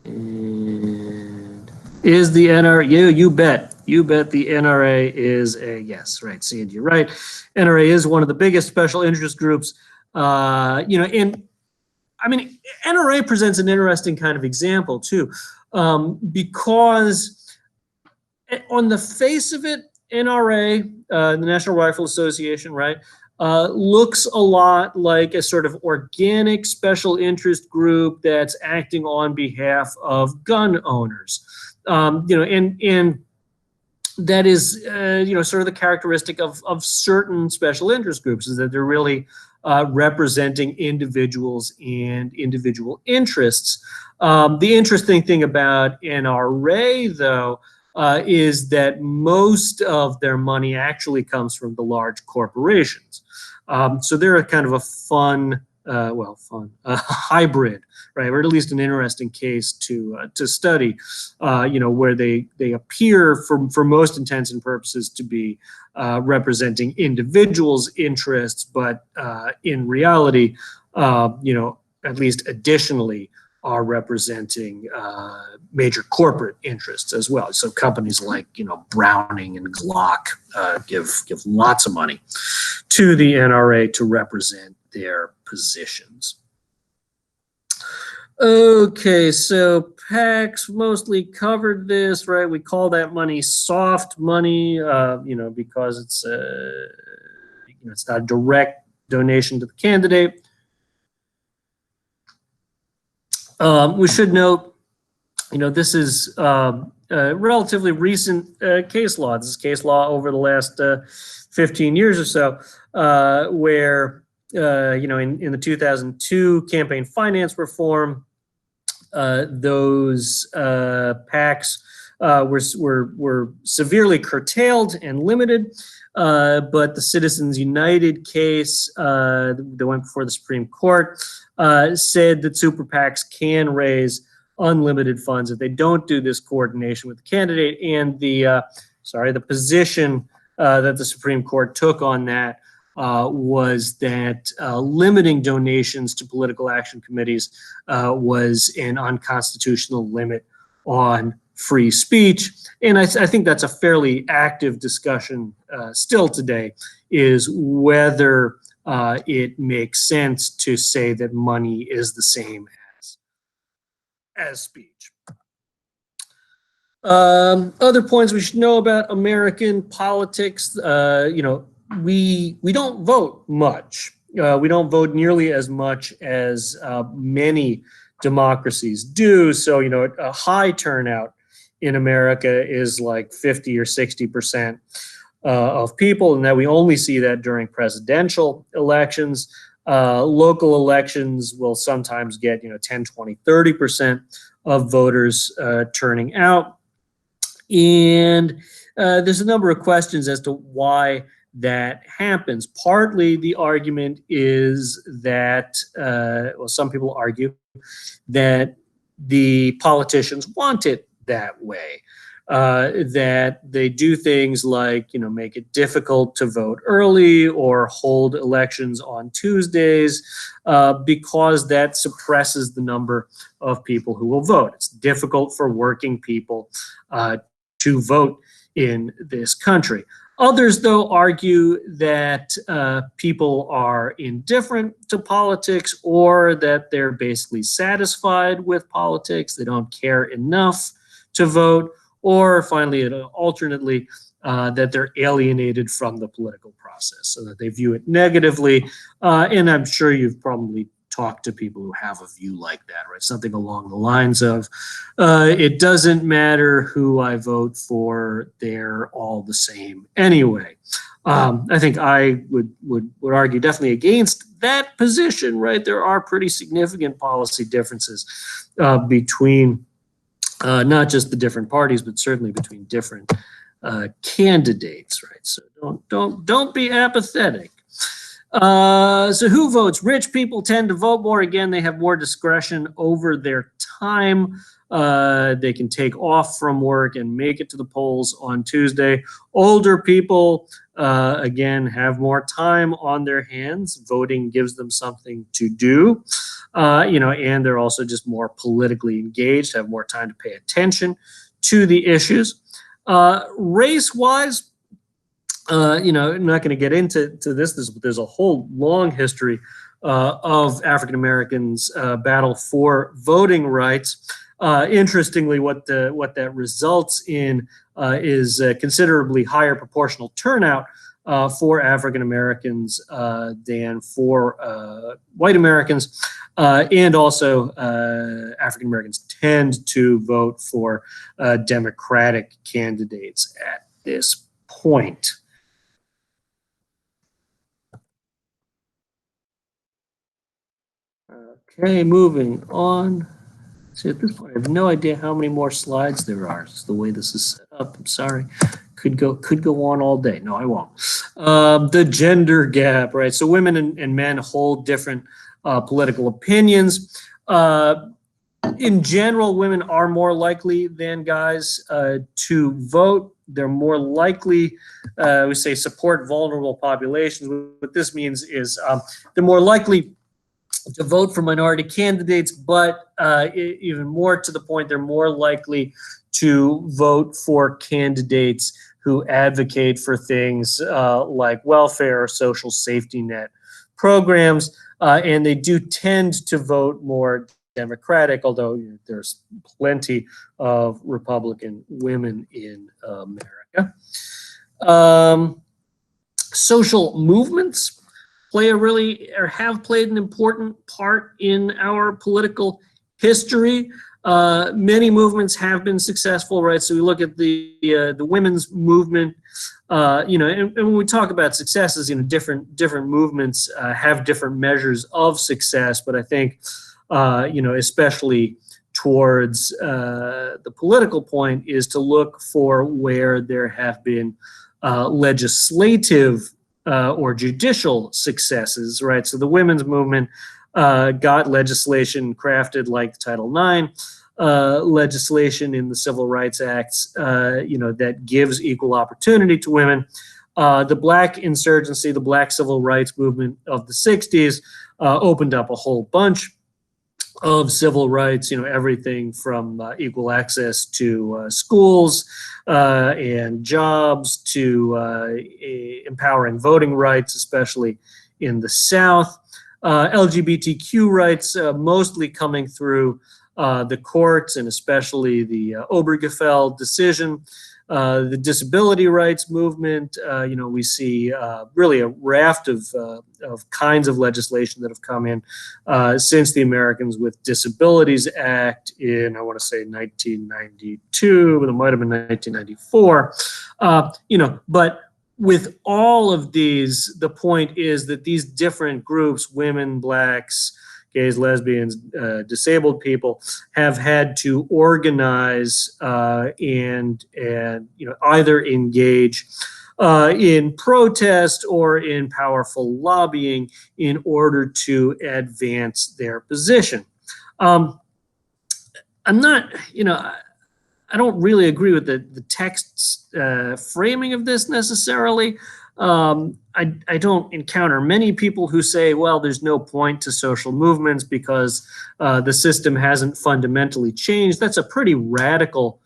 And is the NRA, you bet the NRA is a yes, right? See, you're right. NRA is one of the biggest special interest groups. And I mean, NRA presents an interesting kind of example too, because on the face of it, NRA, the National Rifle Association, right, looks a lot like a sort of organic special interest group that's acting on behalf of gun owners. And that is, sort of the characteristic of certain special interest groups, is that they're really representing individuals and individual interests. The interesting thing about NRA, though, is that most of their money actually comes from the large corporations. So they're a kind of a fun, hybrid, right? Or at least an interesting case to study, where they appear for most intents and purposes to be representing individuals' interests, but in reality, at least additionally, are representing major corporate interests as well. So companies like Browning and Glock give lots of money to the NRA to represent their positions. Okay, so PACs mostly covered this, right? We call that money soft money, because it's it's not a direct donation to the candidate. We should note, this is a relatively recent case law. This is case law over the last 15 years or so, where, in the 2002 campaign finance reform, those PACs were severely curtailed and limited. But the Citizens United case that went before the Supreme Court said that super PACs can raise unlimited funds if they don't do this coordination with the candidate. And the position that the Supreme Court took on that was that limiting donations to political action committees was an unconstitutional limit on free speech. And I think that's a fairly active discussion still today, is whether it makes sense to say that money is the same as speech. Other points we should know about American politics, we don't vote much. We don't vote nearly as much as many democracies do. So, a high turnout in America is like 50 or 60% of people, and that we only see that during presidential elections. Local elections will sometimes get 10, 20, 30% of voters turning out. And there's a number of questions as to why that happens. Partly the argument is that, some people argue that the politicians want it that way, that they do things like, make it difficult to vote early or hold elections on Tuesdays, because that suppresses the number of people who will vote. It's difficult for working people to vote in this country. Others, though, argue that people are indifferent to politics, or that they're basically satisfied with politics. They don't care enough to vote, or finally, alternately, that they're alienated from the political process, so that they view it negatively. And I'm sure you've probably talked to people who have a view like that, right? Something along the lines of, it doesn't matter who I vote for, they're all the same anyway. I think I would argue definitely against that position, right? There are pretty significant policy differences between not just the different parties, but certainly between different candidates, right? So don't be apathetic. So who votes? Rich people tend to vote more. Again, they have more discretion over their time. They can take off from work and make it to the polls on Tuesday. Older people, again, have more time on their hands. Voting gives them something to do, and they're also just more politically engaged, have more time to pay attention to the issues. Race-wise, I'm not going to get into this. There's a whole long history of African Americans' battle for voting rights. Interestingly, what that results in is a considerably higher proportional turnout for African Americans than for white Americans, and also African Americans tend to vote for Democratic candidates at this point. Okay, moving on. See, at this point, I have no idea how many more slides there are. It's the way this is set up. I'm sorry. Could go on all day. No, I won't. The gender gap, right? So women and men hold different political opinions. In general, women are more likely than guys to vote. They're more likely, we say, support vulnerable populations. What this means is they're more likely to vote for minority candidates, but even more to the point, they're more likely to vote for candidates who advocate for things like welfare or social safety net programs, and they do tend to vote more Democratic, although there's plenty of Republican women in America. Social movements have played an important part in our political history. Many movements have been successful, right? So we look at the women's movement, and when we talk about successes, different movements have different measures of success. But I think, especially towards the political point, is to look for where there have been legislative or judicial successes, right? So the women's movement got legislation crafted like Title IX legislation in the Civil Rights Acts, that gives equal opportunity to women. The Black insurgency, the Black civil rights movement of the 60s opened up a whole bunch of civil rights, everything from equal access to schools and jobs to empowering voting rights, especially in the South. LGBTQ rights mostly coming through the courts, and especially the Obergefell decision. The disability rights movement, we see really a raft of kinds of legislation that have come in since the Americans with Disabilities Act in, I want to say, 1992, but it might have been 1994. But with all of these, the point is that these different groups, women, Blacks, gays, lesbians, disabled people, have had to organize and either engage in protest or in powerful lobbying in order to advance their position. I'm not, I don't really agree with the text's framing of this necessarily. I don't encounter many people who say, well, there's no point to social movements because the system hasn't fundamentally changed. That's a pretty radical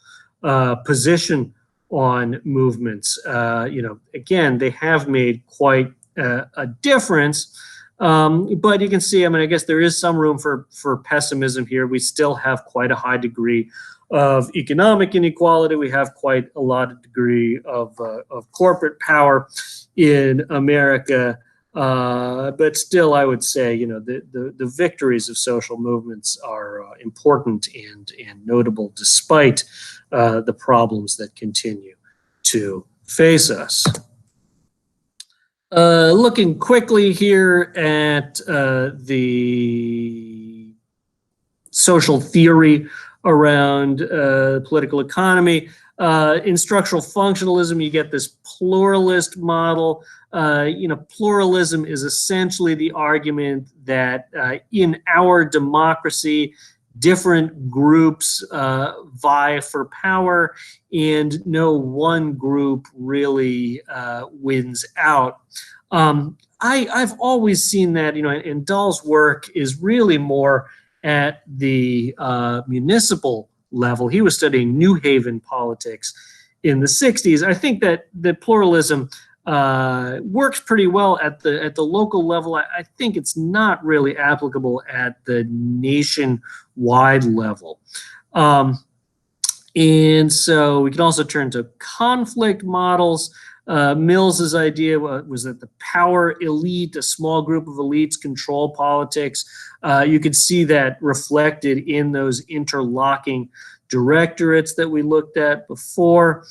position on movements. Again, they have made quite a difference. But you can see, I guess there is some room for pessimism here. We still have quite a high degree of economic inequality. We have quite a lot of degree of corporate power in America. But still, I would say, the victories of social movements are important and notable despite the problems that continue to face us. Looking quickly here at the social theory around political economy. In structural functionalism, you get this pluralist model. Pluralism is essentially the argument that in our democracy, different groups vie for power, and no one group really wins out. I've always seen that, and Dahl's work is really more at the municipal level. He was studying New Haven politics in the 60s. I think that the pluralism works pretty well at the local level. I think it's not really applicable at the nationwide level. And so we can also turn to conflict models. Mills's idea was that the power elite, a small group of elites, control politics. You could see that reflected in those interlocking directorates that we looked at before.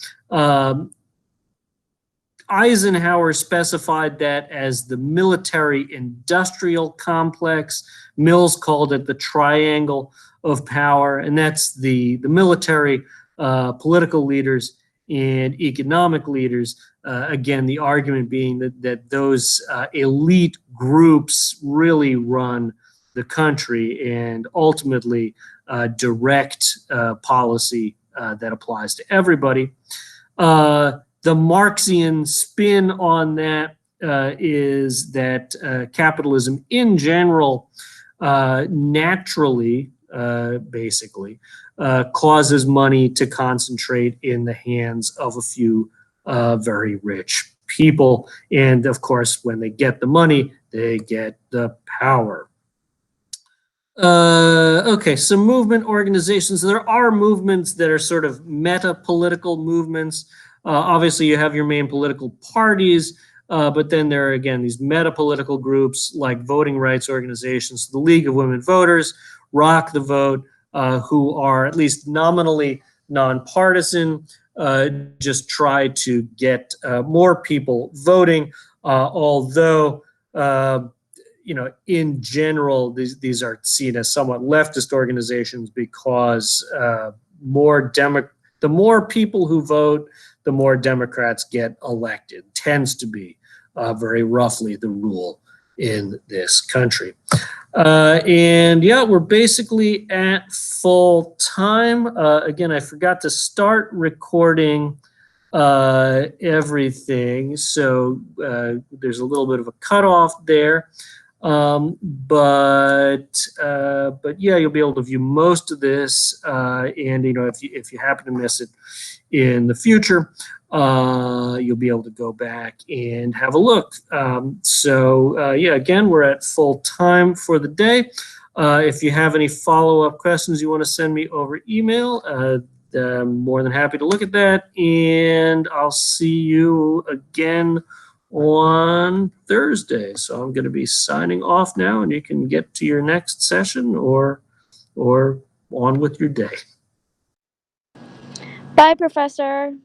Eisenhower specified that as the military-industrial complex. Mills called it the triangle of power, and that's the military, political leaders, and economic leaders. Again, the argument being that those elite groups really run the country and ultimately direct policy that applies to everybody. The Marxian spin on that is that capitalism in general naturally, basically, causes money to concentrate in the hands of a few very rich people. And of course, when they get the money, they get the power. Okay, so movement organizations. There are movements that are sort of meta-political movements. Obviously, you have your main political parties, but then there are, again, these meta-political groups like voting rights organizations, the League of Women Voters, Rock the Vote, who are at least nominally nonpartisan, just try to get more people voting, although in general, these are seen as somewhat leftist organizations because the more people who vote, the more Democrats get elected. Tends to be very roughly the rule in this country. And yeah, we're basically at full time. Again, I forgot to start recording everything, so there's a little bit of a cutoff there. But yeah, you'll be able to view most of this, and if you happen to miss it in the future, you'll be able to go back and have a look. Yeah, again, we're at full time for the day. If you have any follow-up questions you want to send me over email, I'm more than happy to look at that, and I'll see you again on Thursday. So I'm going to be signing off now, and you can get to your next session or on with your day. Bye, Professor.